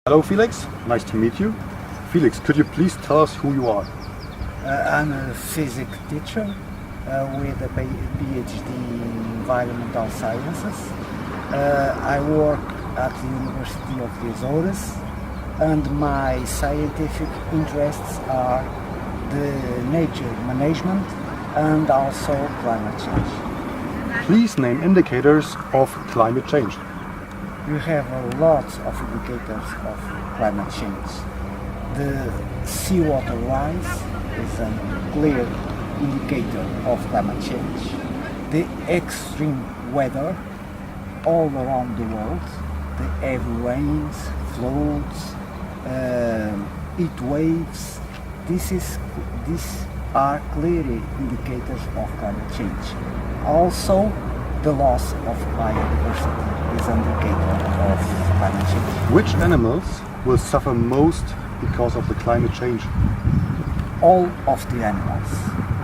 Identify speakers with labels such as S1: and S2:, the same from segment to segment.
S1: Hello Felix, nice to meet you. Felix, could you please tell us who you are?
S2: I'm a physics teacher with a PhD in environmental sciences. I work at the University of the Azores, and my scientific interests are the nature management and also climate change.
S1: Please name indicators of climate change.
S2: You have a lot of indicators of climate change. The seawater rise is a clear indicator of climate change. The extreme weather all around the world, the heavy rains, floods, heat waves, these are clearly indicators of climate change. Also, the loss of biodiversity is an indicator of climate change.
S1: Which animals will suffer most because of the climate change?
S2: All of the animals,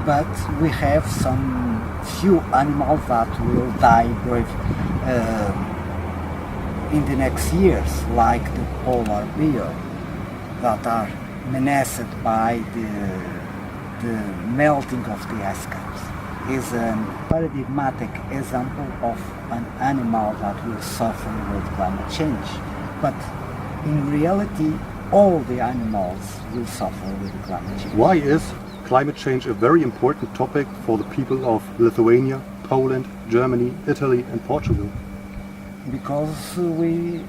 S2: but we have some few animals that will die in the next years, like the polar bear, that are menaced by the melting of the ice caps. Is a paradigmatic example of an animal that will suffer with climate change. But in reality, all the animals will suffer with climate change.
S1: Why is climate change a very important topic for the people of Lithuania, Poland, Germany, Italy and Portugal?
S2: Because we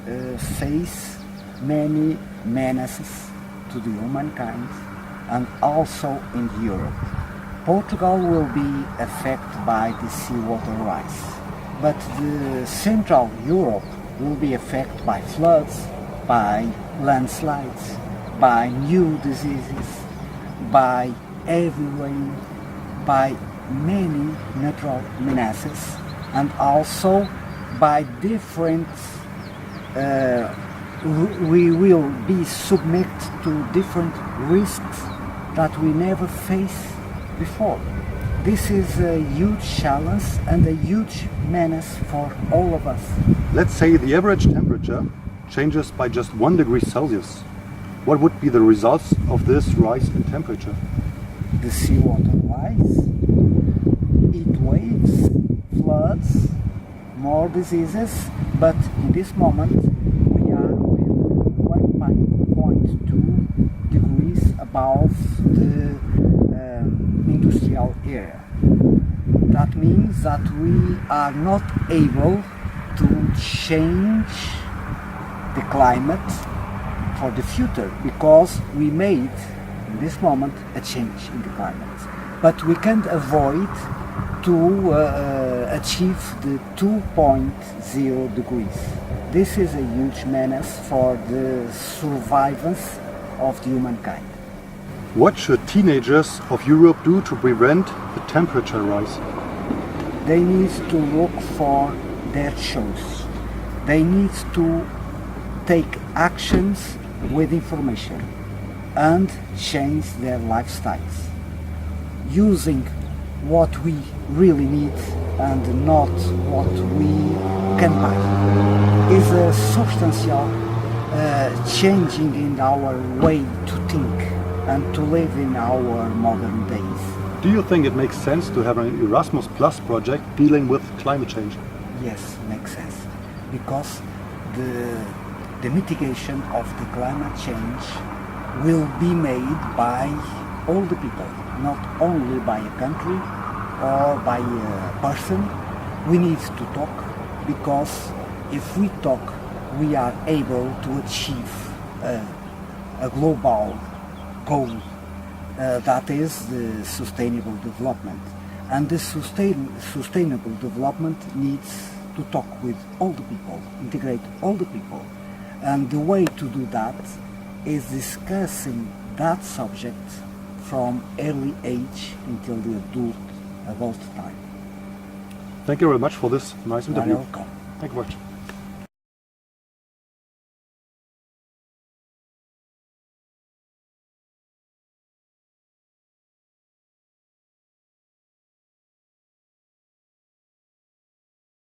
S2: face many menaces to the humankind, and also in Europe. Portugal will be affected by the seawater rise, but the Central Europe will be affected by floods, by landslides, by new diseases, by heavy rain, by many natural menaces, and also by different we will be subject to different risks that we never faced before. This is a huge challenge and a huge menace for all of us.
S1: Let's say the average temperature changes by just 1 degree Celsius. What would be the results of this rise in temperature?
S2: The seawater rise, heat waves, floods, more diseases, but in this moment we are with 1.2 degrees above the industrial area. That means that we are not able to change the climate for the future because we made in this moment a change in the climate. But we can't avoid to achieve the 2.0 degrees. This is a huge menace for the survivance of the humankind.
S1: What should teenagers of Europe do to prevent the temperature rise?
S2: They need to look for their choice. They need to take actions with information and change their lifestyles, using what we really need and not what we can buy. Is a substantial changing in our way to think and to live in our modern days.
S1: Do you think it makes sense to have an Erasmus Plus project dealing with climate change?
S2: Yes, makes sense. Because the mitigation of the climate change will be made by all the people, not only by a country or by a person. We need to talk, because if we talk, we are able to achieve a global goal that is the sustainable development. And this sustainable development needs to talk with all the people, integrate all the people. And the way to do that is discussing that subject from early age until the adult time.
S1: Thank you very much for this nice interview.
S2: You're welcome.
S1: Thank you very much.